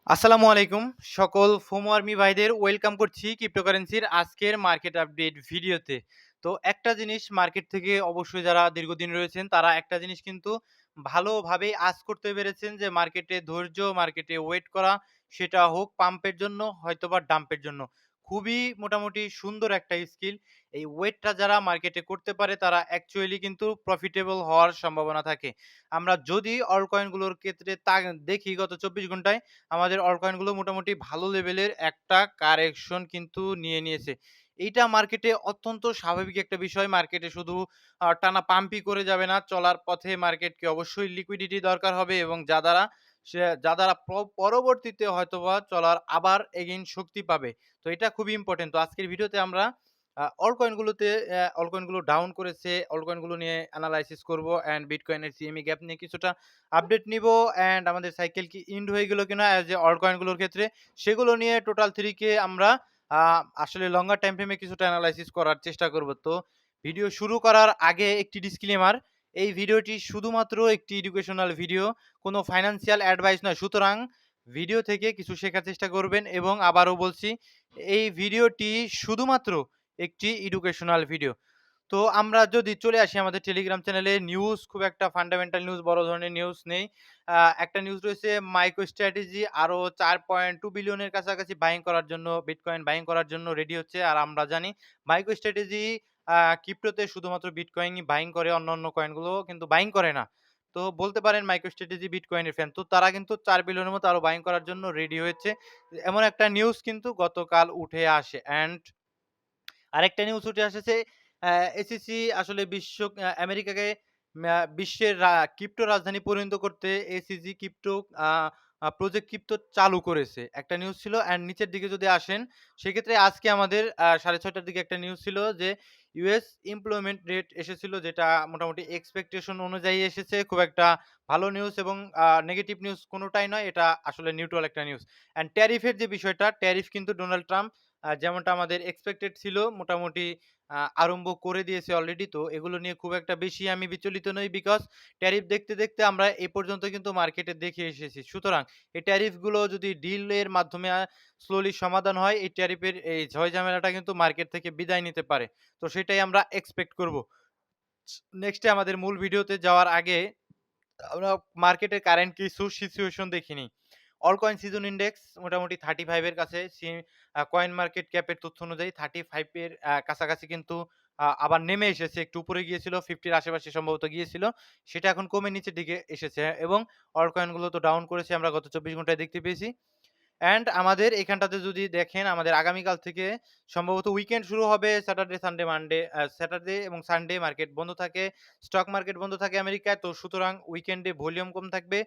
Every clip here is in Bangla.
আসসালামু আলাইকুম। সকল ফোমো আর্মি ভাইদের ওয়েলকাম করছি ক্রিপ্টোকারেন্সির আজকের মার্কেট আপডেট ভিডিওতে। তো একটা জিনিস মার্কেট থেকে অবশ্যই যারা দীর্ঘদিন রয়েছেন তারা একটা জিনিস কিন্তু ভালোভাবেই আঁচ করতে পেরেছেন যে মার্কেটে ধৈর্য, মার্কেটে ওয়েট করা সেটা হোক পাম্পের জন্য হয়তোবা ডাম্পের জন্য। খুবই মোটামুটি সুন্দর একটা স্কিল। এই ওয়েটটা যারা মার্কেটে করতে পারে তারা অ্যাকচুয়ালি কিন্তু প্রফিটেবল হওয়ার সম্ভাবনা থাকে। আমরা যদি অল্ট কয়েনগুলোর ক্ষেত্রে দেখি গত ২৪ ঘন্টায় আমাদের অল্ট কয়েনগুলো মোটামুটি ভালো লেভেলের একটা কারেকশন কিন্তু নিয়ে নিয়েছে। এইটা মার্কেটে অত্যন্ত স্বাভাবিক একটা বিষয়। মার্কেটে শুধু টানা পাম্পই করে যাবে না। চলার পথে মার্কেটকে অবশ্যই লিকুইডিটি দরকার হবে এবং যা দ্বারা পরবর্তীতে হয়তোবা চলার আবার এগেইন শক্তি পাবে। তো এটা খুবই ইম্পোর্টেন্ট। তো আজকের ভিডিওতে আমরা অল্ট কয়েনগুলো ডাউন করেছে, অল্ট কয়েনগুলো নিয়ে এনালাইসিস করব অ্যান্ড বিটকয়েনের সিএমই গ্যাপ নিয়ে কিছুটা আপডেট নিবো অ্যান্ড আমাদের সাইকেল কি এন্ড হয়ে গেল কিনা অ্যাজ এ অল্ট কয়েনগুলোর ক্ষেত্রে সেগুলো নিয়ে টোটাল 3 কে আমরা আসলে লঙ্গার টাইম ফ্রেমে কিছুটা এনালাইসিস করার চেষ্টা করব। তো ভিডিও শুরু করার আগে একটি ডিসক্লেমার, এই ভিডিওটি শুধুমাত্র একটি এডুকেশনাল ভিডিও, কোনো ফাইন্যান্সিয়াল অ্যাডভাইস নয়। সুতরাং ভিডিও থেকে কিছু শেখার চেষ্টা করবেন এবং আবারও বলছি এই ভিডিওটি শুধুমাত্র একটি এডুকেশনাল ভিডিও। তো আমরা যদি চলে আসি আমাদের টেলিগ্রাম চ্যানেলে, নিউজ খুব একটা ফান্ডামেন্টাল নিউজ, বড় ধরনের নিউজ নেই। একটা নিউজ রয়েছে MicroStrategy আরো 4.2 বিলিয়নের কাছাকাছি বাইং করার জন্য, বিটকয়েন বাইং করার জন্য রেডি হচ্ছে। আর আমরা জানি MicroStrategy ক্রিপ্টোতে শুধুমাত্র বিটকয়েনই বাইং করে, অন্যান্য কয়েনগুলো কিন্তু বাইং করে না। তো বলতে পারেন MicroStrategy বিটকয়েনের ফ্যান। তো তারা কিন্তু 4 বিলিয়নের মতো আরো বাইং করার জন্য রেডি হয়েছে। এমন একটা নিউজ কিন্তু গতকাল উঠে আসে। অ্যান্ড আরেকটা নিউজ উঠে এসেছে, এসইসি আসলে আমেরিকাকে বিশ্বের ক্রিপ্টো রাজধানী পরিণত করতে এসইসি ক্রিপ্টো আ আ প্রজেক্ট ক্রিপ্টো চালু করেছে। একটা নিউজ ছিল অ্যান্ড নিচের দিকে যদি আসেন, সেক্ষেত্রে আজকে আমাদের 6:30 টার দিকে একটা নিউজ ছিল যে ইউএস এমপ্লয়মেন্ট রেট এসেছিল, যেটা মোটামুটি এক্সপেকটেশন অনুযায়ী এসেছে। খুব একটা ভালো নিউজ এবং নেগেটিভ নিউজ কোনটাই নয়। এটা আসলে নিউট্রাল একটা নিউজ। অ্যান্ড ট্যারিফের যে বিষয়টা, ট্যারিফ কিন্তু ডোনাল্ড ট্রাম্প যেমনটা আমাদের এক্সপেক্টেড ছিল মোটামুটি আরম্ভ করে দিয়েছে অলরেডি। তো এগুলো নিয়ে খুব একটা বেশি আমি বিচলিত নই, বিকজ ট্যারিফ দেখতে, দেখতে আমরা এ পর্যন্ত কিন্তু মার্কেটে দেখে এসেছি। সুতরাং এই ট্যারিফগুলো যদি ডিলের মাধ্যমে স্লোলি সমাধান হয়, এই ট্যারিফের এই ঝয়-ঝামেলাটা কিন্তু মার্কেট থেকে বিদায় নিতে পারে। তো সেটাই আমরা এক্সপেক্ট করব। নেক্সটে আমাদের মূল ভিডিওতে যাওয়ার আগে আমরা মার্কেটের কারেন্ট কিছু সিচুয়েশন দেখে নিই। অল কয়েন সিজন ইন্ডেক্স মোটামুটি 35 এর কাছে। কয়েন মার্কেট ক্যাপের তথ্য অনুযায়ী 35 এর কাছাকাছি কিন্তু আবার নেমে এসেছে। একটু উপরে গিয়েছিল, 50 এর আশেপাশে সম্ভবত গিয়েছিল। সেটা এখন কমে নিচের দিকে এসেছে এবং অল্ট কয়েনগুলো তো ডাউন করেছে, আমরা গত 24 ঘন্টায় দেখতে পেয়েছি। অ্যান্ড আমাদের এখানটাতে যদি দেখেন, আমাদের আগামীকাল থেকে সম্ভবত উইকেন্ড শুরু হবে। স্যাটারডে এবং সানডে মার্কেট বন্ধ থাকে। স্টক মার্কেট বন্ধ থাকে আমেরিকায়। তো সুতরাং উইকেন্ডে ভলিউম কম থাকবে।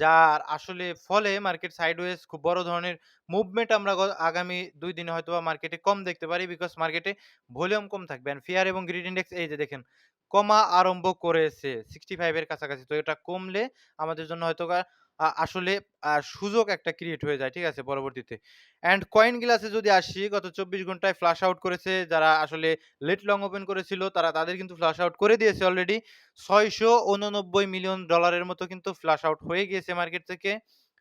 যার আসলে ফলে মার্কেট সাইডওয়েজ খুব বড় ধরনের মুভমেন্ট আমরা আগামী ২ দিনে হয়তোবা মার্কেটে কম দেখতে পারি। বিকজ মার্কেটে ভলিউম কম থাকবে। অ্যান্ড ফিয়ার এবং গ্রিড ইনডেক্স এই যে দেখেন কমা আরম্ভ করেছে 65 এর কাছাকাছি। তো এটা কমলে আমাদের জন্য হয়তোবা আসলে সুযোগ একটা ক্রিয়েট হয়ে যায়। ঠিক আছে? পরবর্তীতে। অ্যান্ড কয়েন গ্লাসে যদি আসি, গত ২৪ ঘন্টায় ফ্লাশ আউট করেছে। যারা আসলে লেট লং ওপেন করেছিল তাদের কিন্তু ফ্লাশ আউট করে দিয়েছে অলরেডি। $৬৮৯ মিলিয়ন মতো কিন্তু ফ্লাশ আউট হয়ে গিয়েছে মার্কেট থেকে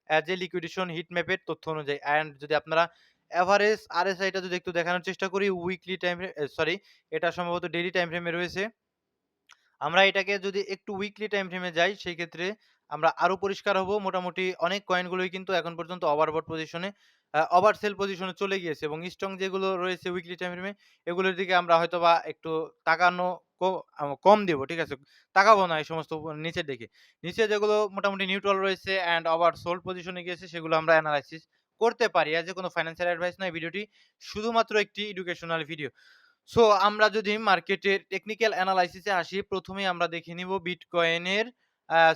অ্যাজ এ লিকুইডেশন হিট ম্যাপের তথ্য অনুযায়ী। অ্যান্ড যদি আপনারা এভারেজ RSI টা যদি একটু দেখানোর চেষ্টা করি, উইকলি টাইম সরি, এটা সম্ভবত ডেইলি টাইম ফ্রেমে রয়েছে। আমরা এটাকে যদি একটু উইকলি টাইম ফ্রেমে যাই, সেই ক্ষেত্রে আমরা আরো পরিষ্কার হব। মোটামুটি অনেক কয়েনগুলোই কিন্তু এখন পর্যন্ত ওভারবট পজিশনে, ওভার সেল পজিশনে চলে গিয়েছে এবং স্ট্রং যেগুলো রয়েছে উইকলি টাইম ফ্রেমে, এগুলোর দিকে আমরা হয়তোবা একটু তাকানো কম দিব। ঠিক আছে? তাকাবো না এই সমস্ত নিচের দিকে। নিচে যেগুলো মোটামুটি নিউট্রাল রয়েছে অ্যান্ড ওভার সোল্ড পজিশনে গিয়েছে, সেগুলো আমরা এনালাইসিস করতে পারি। এজ এ কোনো ফাইন্যান্সিয়াল অ্যাডভাইস নয়, ভিডিওটি শুধুমাত্র একটি এডুকেশনাল ভিডিও। সো আমরা যদি মার্কেটের টেকনিক্যাল অ্যানালাইসিস এ আসি, ১ম এই আমরা দেখে নিব বিটকয়েনের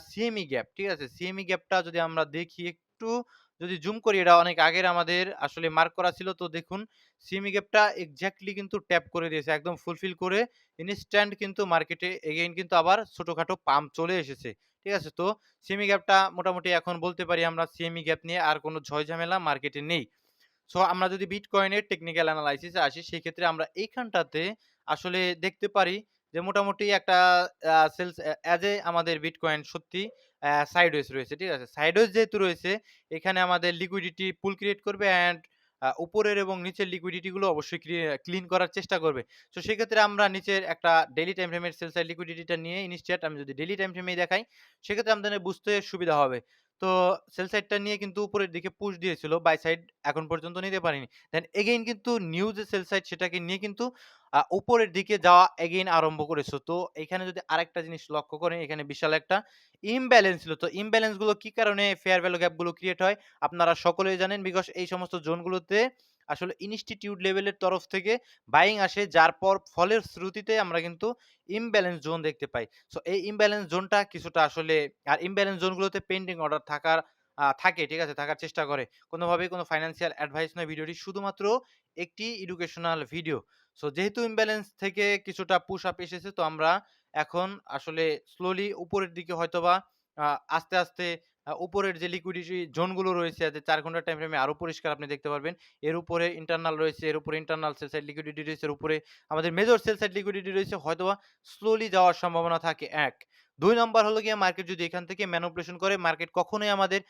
সিএমই গ্যাপ। ঠিক আছে? সিএমই গ্যাপটা যদি আমরা দেখি একটু, যদি জুম করি, এটা অনেক আগের আমাদের আসলে মার্ক করা ছিল। তো দেখুন সিএমই গ্যাপটা এক্সাক্টলি কিন্তু ট্যাপ করে দিয়েছে। একদম ফুলফিল করে ইনস্ট্যান্ট কিন্তু মার্কেটে এগেইন কিন্তু আবার ছোটখাটো পাম্প চলে এসেছে। ঠিক আছে? তো সিএমই গ্যাপটা মোটামুটি এখন বলতে পারি আমরা সিএমই গ্যাপ নিয়ে আর কোনো ঝয়-ঝামেলা মার্কেটে নেই। সো আমরা যদি বিটকয়েনের টেকনিক্যাল অ্যানালাইসিস এ আসি, সেক্ষেত্রে আমরা এইখানটাতে আসলে দেখতে পারি যে মোটামুটি একটা সেলস অ্যাজ এ আমাদের বিটকয়েন সত্যি সাইডওয়েজ রয়েছে। ঠিক আছে? সাইডওয়েজ যেহেতু রয়েছে এখানে আমাদের লিকুইডিটি পুল ক্রিয়েট করবে অ্যান্ড উপরের এবং নিচের লিকুইডিটি গুলো অবশ্যই ক্লিন করার চেষ্টা করবে। সো সেক্ষেত্রে আমরা নিচের একটা ডেইলি টাইম ফ্রেমের সেল সাইড লিকুইডিটিটা নিয়ে ইনস্টেড আমি যদি ডেইলি টাইম ফ্রেমেই দেখাই, সেক্ষেত্রে আমাদের বুঝতে সুবিধা হবে। তো সেল সাইডটা নিয়ে কিন্তু উপরের দিকে পুশ দিয়েছিল। বাই সাইড এখন পর্যন্ত নিতে পারিনি। দেন এগেইন কিন্তু নিউ যে সেল সাইড সেটাকে নিয়ে কিন্তু উপরের দিকে যাওয়া এগেইন আরম্ভ করেছে। তো এখানে যদি আরেকটা জিনিস লক্ষ্য করেন, এখানে বিশাল একটা ইমব্যালেন্স ছিল। তো ইমব্যালেন্স গুলো কি কারণে ফেয়ার ভ্যালু গ্যাপ গুলো ক্রিয়েট হয়? আপনারা সকলেই জানেন বিকজ এই সমস্ত জোনগুলোতে আসলে ইনস্টিটিউট লেভেলের তরফ থেকে বাইং আসে, যার ফলের শ্রুতিতে আমরা কিন্তু ইমব্যালেন্স জোন দেখতে পাই। সো এই ইমব্যালেন্স জোনটা কিছুটা আসলে আর ইমব্যালেন্স জোনগুলোতে পেন্ডিং অর্ডার থাকে, ঠিক আছে? থাকার চেষ্টা করে। কোনোভাবেই কোনো ফাইন্যান্সিয়াল অ্যাডভাইস নয় ভিডিওটি, শুধুমাত্র একটি এডুকেশনাল ভিডিও। সো যেহেতু ইমব্যালেন্স থেকে কিছুটা পুশ আপ এসেছে, তো আমরা এখন আসলে স্লোলি উপরের দিকে হয়তোবা আ আস্তে, আস্তে উপরের যে লিকুইডিটি জোনগুলো রয়েছে যে ৪ ঘন্টার টাইম ফ্রেমে আরো পরিষ্কার আপনি দেখতে পারবেন। এর উপরে ইন্টারনাল রয়েছে, এর উপরে ইন্টারনাল সেল সাইড লিকুইডিটি রয়েছে, এর উপরে আমাদের মেজর সেল সাইড লিকুইডিটি রয়েছে। হয়তোবা স্লোলি যাওয়ার সম্ভাবনা থাকে ১। ২ নাম্বার হলো গিয়ে মার্কেট যদি এখান থেকে ম্যানিপুলেশন করে, মার্কেট কখনোই আমাদের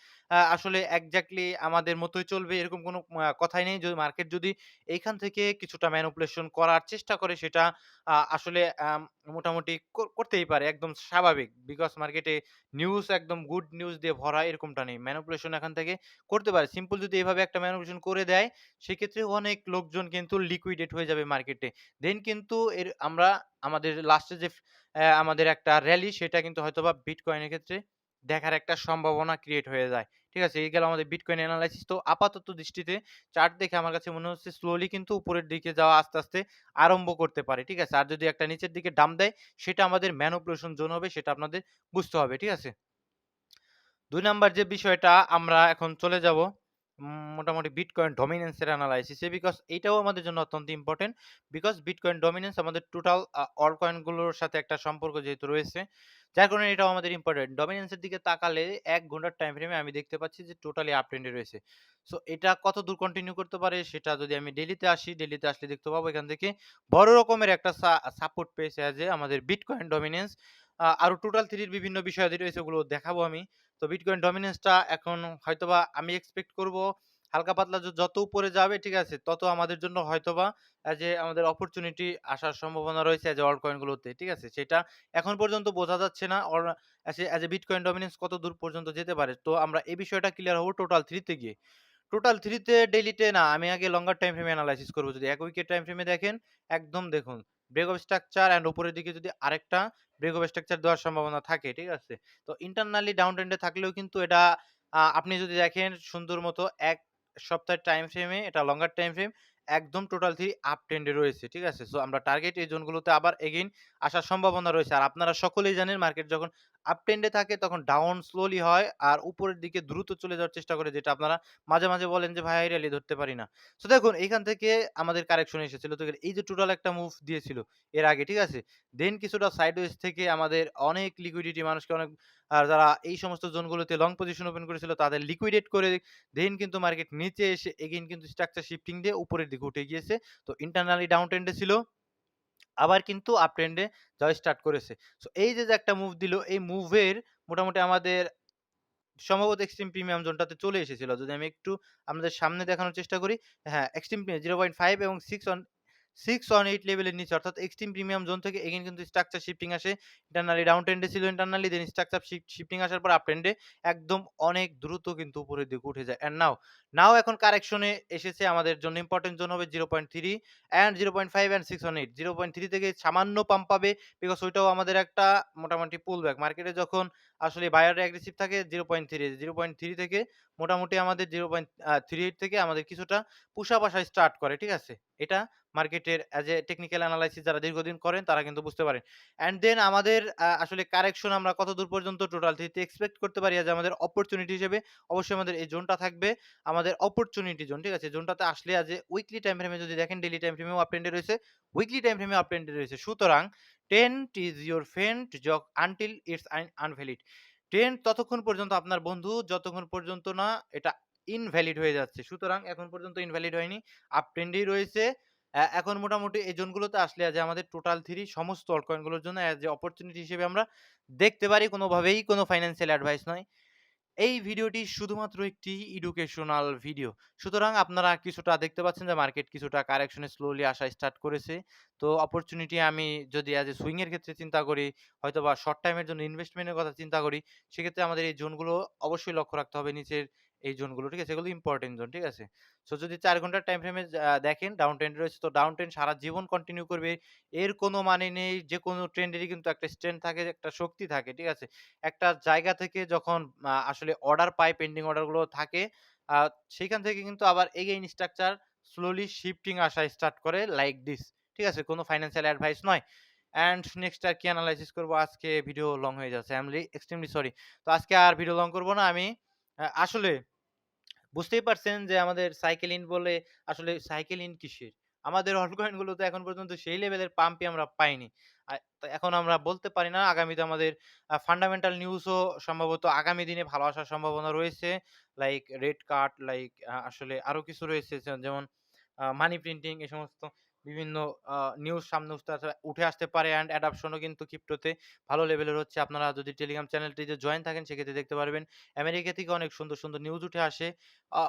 আসলে এক্সাক্টলি আমাদের মতোই চলবে এরকম কোনো কথাই নেই। যদি মার্কেট যদি এইখান থেকে কিছুটা ম্যানিপুলেশন করার চেষ্টা করে, সেটা আসলে মোটামুটি করতেই পারে। একদম স্বাভাবিক। বিকজ মার্কেটে নিউজ একদম গুড নিউজ দিয়ে ভরা এরকমটা নেই। ম্যানিপুলেশন এখান থেকে করতে পারে। সিম্পল যদি এভাবে একটা ম্যানিপুলেশন করে দেয়, সেক্ষেত্রে অনেক লোকজন কিন্তু লিকুইডেট হয়ে যাবে মার্কেটে। দেন কিন্তু আমরা আমাদের লাস্টে যে আমাদের একটা র‍্যালি, সেটা কিন্তু হয়তোবা বিটকয়েনের ক্ষেত্রে দেখার একটা সম্ভাবনা ক্রিয়েট হয়ে যায়। ঠিক আছে? এই গেল আমাদের বিটকয়েন এনালাইসিস। তো আপাতত দৃষ্টিতে চার্ট দেখে আমার কাছে মনে হচ্ছে স্লোলি কিন্তু উপরের দিকে যাওয়া আস্তে, আস্তে আরম্ভ করতে পারে। ঠিক আছে? আর যদি একটা নিচের দিকে ডাম্প দেয়, সেটা আমাদের ম্যানিপুলেশন জোন হবে, সেটা আপনাদের বুঝতে হবে। ঠিক আছে? ২ নাম্বার যে বিষয়টা আমরা এখন চলে যাব মোটামুটি বিটকয়েন ডমিন্যান্স এর এনালাইসিস এ, বিকজ এইটাও আমাদের জন্য অত্যন্ত ইম্পোর্টেন্ট। বিকজ বিটকয়েন ডমিন্যান্স আমাদের টোটাল অল কয়েন গুলোর সাথে একটা সম্পর্ক যেহেতু রয়েছে, যার কারণে এটাও আমাদের ইম্পোর্টেন্ট। ডমিন্যান্স এর দিকে তাকালে ১ ঘন্টার টাইম ফ্রেমে আমি দেখতে পাচ্ছি যে টোটালি আপ ট্রেন্ডে রয়েছে। সো এটা কতদূর কন্টিনিউ করতে পারে, সেটা যদি আমি ডেইলিতে আসি, ডেইলিতে আসলে দেখতে পাবো এখান থেকে বড় রকমের একটা সাপোর্ট পেয়েছে যে আমাদের বিটকয়েন ডমিন্যান্স। আরো টোটাল 3 এর বিভিন্ন বিষয়াদি রয়েছে, ওগুলো দেখাবো আমি। তো বিটকয়েন ডমিন্যান্সটা এখন হয়তোবা আমি এক্সপেক্ট করব হালকা পাতলা যত উপরে যাবে, ঠিক আছে? তত আমাদের জন্য হয়তোবা যে আমাদের অপরচুনিটি আসার সম্ভাবনা রয়েছে এজ এ অল্ট কয়েন গুলোতে, ঠিক আছে? সেটা এখন পর্যন্ত বোঝা যাচ্ছে না এজ এ বিটকয়েন ডমিন্যান্স কত দূর পর্যন্ত যেতে পারে। তো আমরা এই বিষয়টা ক্লিয়ার হবো টোটাল 3 তে গিয়ে। টোটাল 3 তে ডেইলিতে না, আমি আগে লঙ্গার টাইম ফ্রেমে এনালাইসিস করব। যদি ১ উইকের টাইম ফ্রেমে দেখেন, একদম দেখুন ব্রেক অফ স্ট্রাকচার অ্যান্ড উপরের দিকে যদি আরেকটা ব্রেক অফ স্ট্রাকচার দেওয়ার সম্ভাবনা থাকে, ঠিক আছে? তো ইন্টারনালি ডাউন ট্রেন্ডে থাকলেও কিন্তু এটা আপনি যদি দেখেন সুন্দর মতো ১ সপ্তাহের টাইম ফ্রেমে, এটা লঙ্গার টাইম ফ্রেম, একদম টোটাল 3 আপ ট্রেন্ডে রয়েছে, ঠিক আছে? সো আমরা টার্গেট এই জোনগুলোতে আবার এগেইন আসার সম্ভাবনা রয়েছে। আর আপনারা সকলেই জানেন মার্কেট যখন আপ ট্রেন্ডে থাকে তখন ডাউন স্লোলি হয় আর উপরের দিকে দ্রুত চলে যাওয়ার চেষ্টা করে, যেটা আপনারা মাঝে, মাঝে বলেন যে, "ভাই রেলি ধরতে পারি না।" সো দেখুন এইখান থেকে আমাদের কারেকশন এসেছিল। তো এই যে টোটাল একটা মুভ দিয়েছিল এর আগে, ঠিক আছে? দেন কিছুটা সাইডওয়েজ থেকে আমাদের অনেক লিকুইডিটি মানুষকে অনেক যারা এই সমস্ত জোনগুলোতে লং পজিশন ওপেন করেছিল তাদের লিকুইডেট করে দেন কিন্তু মার্কেট নিচে এসে এগেইন কিন্তু স্ট্রাকচার শিফটিং দিয়ে উপরের দিকে উঠে গিয়েছে। তো ইন্টারনালি ডাউন ট্রেন্ডে ছিল। আবার কিন্তু আপ ট্রেন্ডে যাওয়া স্টার্ট করেছে। সো এই যে একটা মুভ দিল, এই মুভের মোটামুটি আমাদের সম্ভবত এক্সট্রিম প্রিমিয়াম জোনটাতে চলে এসেছিল। যদি আমি একটু আপনাদের সামনে দেখানোর চেষ্টা করি, হ্যাঁ, এক্সট্রিম 0.5 এবং 618 লেভেলের নিচে, অর্থাৎ এক্সট্রিম প্রিমিয়াম জোন থেকে এগেইন কিন্তু স্ট্রাকচার শিফটিং আসে। ইন্টারনালি ডাউন ট্রেন্ডে ছিল, ইন্টারনালি দেন স্ট্রাকচার শিফটিং আসার পর আপ ট্রেন্ডে একদম অনেক দ্রুত কিন্তু উপরের দিকে উঠে যায়। অ্যান্ড নাও এখন কারেকশন এ এসেছে। আমাদের জন্য ইম্পোর্টেন্ট জোন হবে 0.3 অ্যান্ড 0.5 অ্যান্ড 618। 0.3 থেকে সামান্য পাম্প পাবে, বিকজ ওইটাও আমাদের একটা মোটামুটি পুল ব্যাক। মার্কেটে যখন আসলে বায়াররা অ্যাগ্রেসিভ থাকে 0.3 থেকে মোটামুটি আমাদের 0.38 থেকে আমাদের কিছুটা পুশ আপ আসা স্টার্ট করে, ঠিক আছে? এটা মার্কেটের অ্যাজ এ টেকনিক্যাল এনালাইসিস যারা দীর্ঘদিন করেন তারা কিন্তু বুঝতে পারেন। অ্যান্ড দেন আমাদের আসলে কারেকশন আমরা কতদূর পর্যন্ত টোটাল 3 তে এক্সপেক্ট করতে পারি যে আমাদের অপরচুনিটি হিসেবে অবশ্যই আমাদের এই জোনটা থাকবে। আমাদের অপরচুনিটি জোন, ঠিক আছে? জোনটাতে আসলে আজ এ উইকলি টাইম ফ্রেমে যদি দেখেন, ডেইলি টাইম ফ্রেমেও আপ ট্রেন্ডে রয়েছে, উইকলি টাইম ফ্রেমেও আপ ট্রেন্ডে রয়েছে। সুতরাং tent is your friend until it's invalid. Trend ততক্ষণ পর্যন্ত আপনার বন্ধু যতক্ষণ পর্যন্ত না এটা ইনভ্যালিড হয়ে যাচ্ছে। সুতরাং এখন পর্যন্ত ইনভ্যালিড হয়নি। আপ ট্রেন্ডেই রয়েছে। এখন মোটামুটি এই জোনগুলোতে আসলে যে আমাদের টোটাল 3 সমস্ত অল্ট কয়েনগুলোর জন্য অ্যাজ এ অপরচুনিটি হিসেবে আমরা দেখতে পারি। কোনোভাবেই কোনো ফাইন্যান্সিয়াল অ্যাডভাইস নয়। এই ভিডিওটি শুধুমাত্র একটি এডুকেশনাল ভিডিও। সুতরাং আপনারা কিছুটা দেখতে পাচ্ছেন যে মার্কেট কিছুটা কারেকশন এ স্লোলি আসা স্টার্ট করেছে। তো অপরচুনিটি আমি যদি অ্যাজ এ সুইং এর ক্ষেত্রে চিন্তা করি, হয়তোবা শর্ট টাইম এর জন্য ইনভেস্টমেন্ট এর কথা চিন্তা করি, সেক্ষেত্রে আমাদের এই জোনগুলো অবশ্যই লক্ষ্য রাখতে হবে নিচের এই জোনগুলো, ঠিক আছে? এগুলো ইম্পোর্টেন্ট জোন, ঠিক আছে? সো যদি ৪ ঘন্টার টাইম ফ্রেমে দেখেন ডাউন ট্রেন্ড রয়েছে, তো ডাউন ট্রেন্ড সারা জীবন কন্টিনিউ করবে। এর কোনো মানে নেই। যেকোনো ট্রেন্ডেরই কিন্তু একটা স্ট্রেংথ থাকে, একটা শক্তি থাকে, ঠিক আছে? একটা জায়গা থেকে যখন আসলে অর্ডার পায়, পেন্ডিং অর্ডার গুলো থাকে, আ সেখান থেকে কিন্তু আবার এগেইন স্ট্রাকচার স্লোলি শিফটিং আসা স্টার্ট করে লাইক দিস। ঠিক আছে? কোন ফাইন্যান্সিয়াল অ্যাডভাইস নয়। অ্যান্ড নেক্সট আর কি এনালাইসিস করব, আজকে ভিডিও লং হয়ে যাচ্ছে। I am extremely sorry. তো আজকে আর ভিডিও লং করব না। আমি আসলে বুঝতেই পারছেন যে আমাদের সাইকেল ইন বলে আসলে সাইকেল ইন কিসের? আমাদের অল্ট কয়েন গুলো তো এখন পর্যন্ত সেই লেভেলের পাম্পই আমরা পাইনি। তো এখন আমরা বলতে পারি না আগামীতে আমাদের ফান্ডামেন্টাল নিউজও সম্ভবত আগামী দিনে ভালো আসার সম্ভাবনা রয়েছে। লাইক রেড কার্ড, লাইক আসলে আরো কিছু রয়েছে যেমন মানি প্রিন্টিং, এই সমস্ত বিভিন্ন আ নিউজ সামনে উঠে আসতে পারে অ্যান্ড অ্যাডপশন ও কিন্তু ক্রিপ্টোতে ভালো লেভেলের হচ্ছে। আপনারা যদি টেলিগ্রাম চ্যানেলটিতে জয়েন থাকেন সেক্ষেত্রে দেখতে পারবেন। আমেরিকা থেকে অনেক সুন্দর, সুন্দর নিউজ উঠে আসে।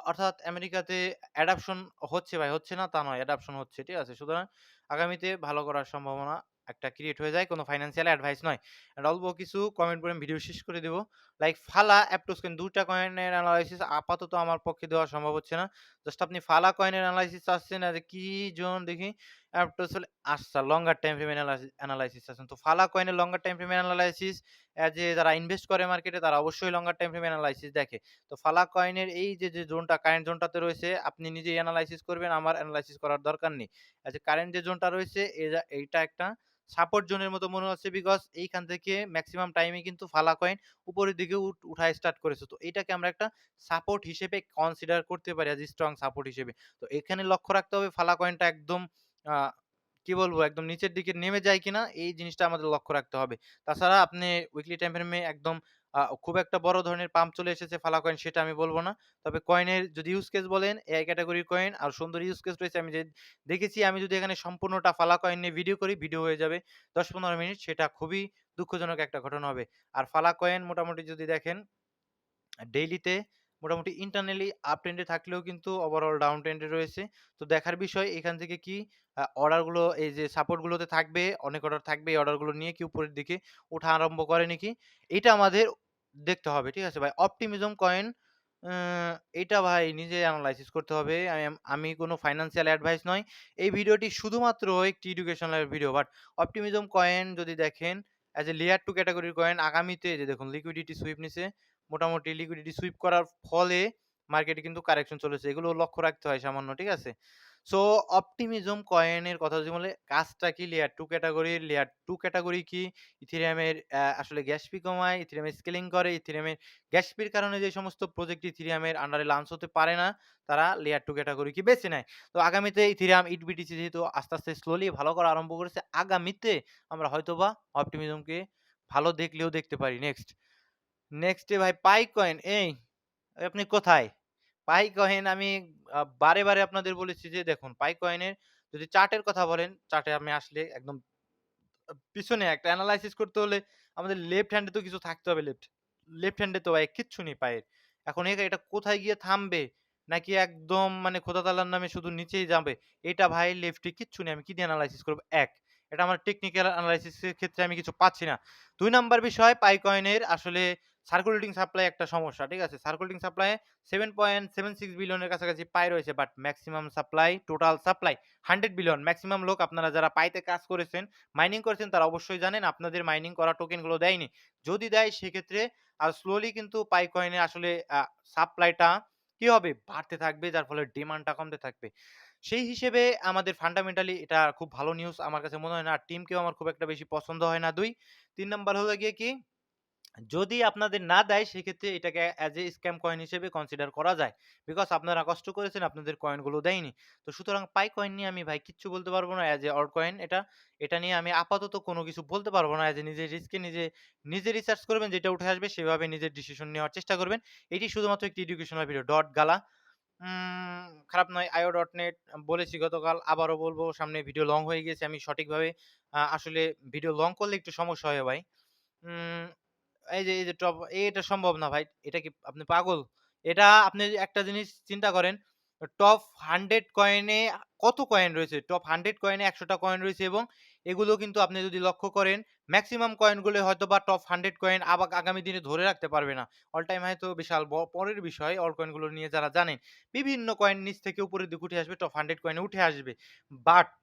অর্থাৎ আমেরিকাতে অ্যাডপশন হচ্ছে ভাই, হচ্ছে না তা নয়, অ্যাডপশন হচ্ছে। ঠিক আছে? সুতরাং আগামীতে ভালো করার সম্ভাবনা একটা ক্রিয়েট হয়ে যায়। কোন ফাইন্যান্সিয়াল অ্যাডভাইস নয়। অ্যান্ড অল্প কিছু কমেন্ট পড়ে আমি ভিডিও শেষ করে দেব। লাইক ফালা, অ্যাপটোস কয়েন ২ টা কয়েনের এনালাইসিস আপাতত আমার পক্ষে দেওয়া সম্ভব হচ্ছে না। জাস্ট আপনি ফালা কয়েনের এনালাইসিস চাচ্ছেন কি জোন দেখি? অ্যাপটোস হলে আচ্ছা, লঙ্গার টাইম ফ্রেম এনালাইসিস চাচ্ছেন। তো ফালা কয়েনের লঙ্গার টাইম ফ্রেম এনালাইসিস যারা ইনভেস্ট করে মার্কেটে তারা অবশ্যই লঙ্গার টাইম ফ্রেম এনালাইসিস দেখে। তো ফালা কয়েনের এই যে জোনটা কারেন্ট জোনটাতে রয়েছে, আপনি নিজেই এনালাইসিস করবেন, আমার এনালাইসিস করার দরকার নেই। কারেন্ট যে জোনটা রয়েছে এইটা একটা সাপোর্ট জোনের মতো মনে হচ্ছে, বিকজ এইখান থেকে মেক্সিমাম টাইমে কিন্তু ফালা কয়েন উপরের দিকে উঠা স্টার্ট করেছে। তো এটাকে আমরা একটা সাপোর্ট হিসেবে কনসিডার করতে পারি, স্ট্রং সাপোর্ট হিসেবে। তো এখানে লক্ষ্য রাখতে হবে ফালা কয়েনটা একদম আ কি বলবো, একদম নিচের দিকে নেমে যায় কিনা, এই জিনিসটা আমাদের লক্ষ্য রাখতে হবে। তাছাড়া আপনি উইকলি টাইম ফ্রেমে একদম খুব একটা বড় ধরনের পাম্প চলে এসেছে ফালা কয়েন, সেটা আমি বলব না। তবে কয়েনের যদি ইউজ কেস বলেন, এআই ক্যাটেগরির কয়েন আর সুন্দর ইউজ কেস রয়েছে আমি যে দেখেছি। আমি যদি এখানে সম্পূর্ণটা ফালা কয়েন নিয়ে ভিডিও করি, ভিডিও হয়ে যাবে ১০-১৫ মিনিট। সেটা খুবই দুঃখজনক একটা ঘটনা হবে। আর ফালা কয়েন মোটামুটি যদি দেখেন ডেইলিতে মোটামুটি ইন্টারনালি আপ ট্রেন্ডে থাকলেও কিন্তু ওভারঅল ডাউন ট্রেন্ডে রয়েছে। তো দেখার বিষয় এখান থেকে কি অর্ডার গুলো এই যে সাপোর্ট গুলোতে থাকবে, অনেক অর্ডার থাকবে। এই অর্ডার গুলো নিয়ে কি উপরের দিকে ওঠা আরম্ভ করে নাকি? এটা আমাদের দেখতে হবে। ঠিক আছে ভাই? অপটিমিজম কয়েন আ এটা ভাই নিজে এনালাইসিস করতে হবে। আমি কোন ফাইন্যান্সিয়াল অ্যাডভাইস নয়। এই ভিডিওটি শুধুমাত্র একটি educational video. But optimism coin যদি দেখেন লেয়ার 2 ক্যাটেগরির কয়েন আগামীতে এই যে দেখুন লিকুইডিটি সুইপ নিছে। মোটামুটি লিকুইডিটি সুইপ করার ফলে মার্কেটে কিন্তু কারেকশন চলেছে। এগুলো লক্ষ্য রাখতে হয় সামান্য, ঠিক আছে? সো অপটিমিজম কয়েনের কথা যদি বলে, কাজটা কি? লেয়ার 2 ক্যাটেগরির। লেয়ার 2 ক্যাটেগরি কি? ইথেরিয়ামের আসলে গ্যাস ফি কমায়, ইথেরিয়ামের স্কেলিং করে। ইথেরিয়ামের গ্যাস ফির কারণে যে সমস্ত প্রজেক্ট ইথেরিয়ামের আন্ডারে লঞ্চ হতে পারে না, তারা লেয়ার 2 ক্যাটেগরি কি বেছে নেয়। তো আগামীতে ইথেরিয়াম, ইটিবিটিসি যেহেতু আস্তে, আস্তে স্লোলি ভালো করা আরম্ভ করেছে, আগামীতে আমরা হয়তোবা অপটিমিজমকে ভালো দেখলেও দেখতে পারি। নেক্সট এ ভাই পাই কয়েন। আপনি কোথায়? পাই কয়েন আমি বারে, বারে আপনাদের বলেছি যে দেখুন পাই কয়েনের যদি চার্টের কথা বলেন, চার্টে আমি আসলে একদম পিছনে একটা এনালাইসিস করতে হলে আমাদের লেফট হ্যান্ডে তো কিছু থাকতে হবে। লেফট হ্যান্ডে তো ভাই কিচ্ছু নেই পায়ের। এখন এটা কোথায় গিয়ে থামবে? নাকি একদম মানে খোদা তাআলার নামে শুধু নিচেই যাবে? এটা ভাই লেফটে কিচ্ছু নেই। আমি কি দিয়ে এনালাইসিস করব? এটা আমার টেকনিক্যাল এনালাইসিস এর ক্ষেত্রে আমি কিছু পাচ্ছি না। ২ নাম্বার বিষয়, পাই কয়েনের আসলে সার্কুলেটিং সাপ্লাই একটা সমস্যা। ঠিক আছে? সার্কুলেটিং সাপ্লাই 7.76 বিলিয়নের কাছাকাছি পাই রয়েছে। But maximum supply, total supply 100 billion. Maximum লোক আপনারা যারা পাইতে কাজ করেছেন, মাইনিং করেছেন তারা অবশ্যই জানেন আপনাদের মাইনিং করা টোকেন গুলো দেয়নি। যদি দেয় সেক্ষেত্রে স্লোলি কিন্তু পাই কয়েনে আসলে সাপ্লাইটা কি হবে? বাড়তে থাকবে, যার ফলে ডিমান্ডটা কমতে থাকবে। সেই হিসেবে আমাদের ফান্ডামেন্টালি এটা খুব ভালো নিউজ আমার কাছে মনে হয় না। আর টিমকেও আমার খুব একটা বেশি পছন্দ হয় না ২। ৩ নাম্বার হলো গিয়ে কি? যদি আপনাদের না দেয় সেক্ষেত্রে এটাকে অ্যাজ এ স্ক্যাম কয়েন হিসেবে কনসিডার করা যায়। বিকজ আপনারা কষ্ট করেছেন, আপনাদের কয়েনগুলো দেয়নি। তো সুতরাং পাই কয়েন নিয়ে আমি ভাই কিচ্ছু বলতে পারব না অ্যাজ এ অল্ট কয়েন এটা। এটা নিয়ে আমি আপাতত কোনো কিছু বলতে পারব না। অ্যাজ এ নিজের রিস্কে নিজে রিসার্চ করবেন, যেটা উঠে আসবে সেভাবে নিজের ডিসিশন নেওয়ার চেষ্টা করবেন। এটি শুধুমাত্র একটি এডুকেশনাল ভিডিও। ডট গালা খারাপ নয় IO.net বলেছি গতকাল, আবারও বলবো। সামনে ভিডিও লং হয়ে গিয়েছে। আমি সঠিকভাবে আসলে ভিডিও লং করলে একটু সমস্যা হয় ভাই। উম এই যে এটা সম্ভব না ভাই। এটা কি আপনি পাগল? এটা আপনি একটা জিনিস চিন্তা করেন, টপ 100 কয়েনে কত কয়েন রয়েছে? টপ 100 কয়েনে ১০০ টা কয়েন রয়েছে এবং এগুলো কিন্তু আপনি যদি লক্ষ্য করেন মেক্সিমাম কয়েনগুলো হয়তোবা টপ 100 কয়েন আগামী দিনে ধরে রাখতে পারবে না। অল টাইম হাই তো বিশাল পরের বিষয়। অল্ট কয়েনগুলো নিয়ে যারা জানেন। বিভিন্ন কয়েন নিচ থেকে উপরের দিকে উঠে আসবে, টপ 100 কয়েনে উঠে আসবে। বাট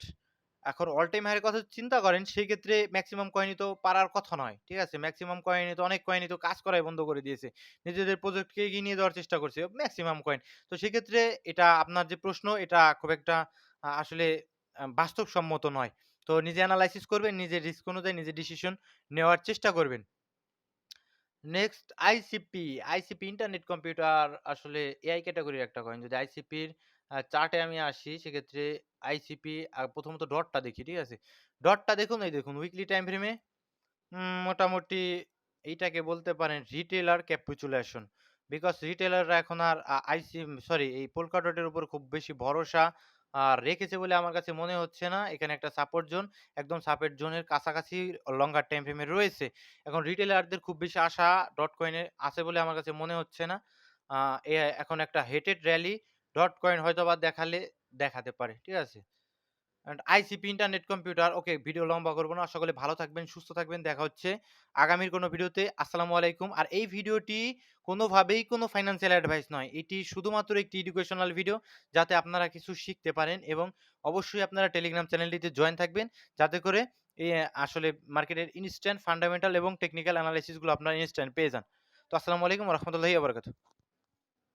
এখন অল টাইম হাই এর কথা চিন্তা করেন, সেই ক্ষেত্রে মেক্সিমাম কয়েনই তো পারার কথা নয়। ঠিক আছে? মেক্সিমাম কয়েনই তো অনেক কয়েনই তো কাজ করাই বন্ধ করে দিয়েছে। নিজেদের প্রজেক্টকে এগিয়ে নিয়ে যাওয়ার চেষ্টা করছে মেক্সিমাম কয়েন। তো সেক্ষেত্রে এটা আপনার যে প্রশ্ন, এটা খুব একটা আসলে বাস্তবসম্মত নয়। তো নিজে এনালাইসিস করবেন, নিজের রিস্ক অনুযায়ী নিজে ডিসিশন নেওয়ার চেষ্টা করবেন। Next ICP. ICP internet computer আসলে এআই ক্যাটেগরির একটা কয়েন। যদি আইসিপির চার্টে আমি আসি, সেক্ষেত্রে আইসিপি প্রথমত ডটটা দেখি, ঠিক আছে? ডটটা দেখুন, এই দেখুন উইকলি টাইম ফ্রেমে মোটামুটি এইটাকে বলতে পারেন রিটেলার ক্যাপিচুলেশন। বিকজ রিটেলাররা এখন আর এই পোল্কা ডটের উপর খুব বেশি ভরসা রেখেছে বলে আমার কাছে মনে হচ্ছে না। এখানে একটা সাপোর্ট জোন, একদম সাপোর্ট জোনের কাছাকাছি লঙ্গার টাইম ফ্রেমে রয়েছে। এখন রিটেলারদের খুব বেশি আশা ডট কয়েনে আছে বলে আমার কাছে মনে হচ্ছে না। আ এ এখন একটা হেটেড র‍্যালি ডট কয়েন হয়তোবা দেখাতে পারে। ঠিক আছে? And ICP internet computer. Okay, video লম্বা করব না। সকলে ভালো থাকবেন, সুস্থ থাকবেন। দেখা হচ্ছে আগামীর কোনো ভিডিওতে। আসসালামু আলাইকুম। আর এই ভিডিওটি কোনোভাবেই কোনো ফাইন্যান্সিয়াল অ্যাডভাইস নয়। এটি শুধুমাত্র একটি এডুকেশনাল ভিডিও, যাতে আপনারা কিছু শিখতে পারেন এবং অবশ্যই আপনারা টেলিগ্রাম চ্যানেলটিতে জয়েন থাকবেন, যাতে করে আসলে মার্কেটের ইনস্ট্যান্ট ফান্ডামেন্টাল এবং টেকনিক্যাল এনালাইসিস গুলো আপনারা ইনস্ট্যান্ট পেয়ে যান। তো আসসালামু আলাইকুম ওয়া রাহমাতুল্লাহি ওয়া বারাকাতুহু।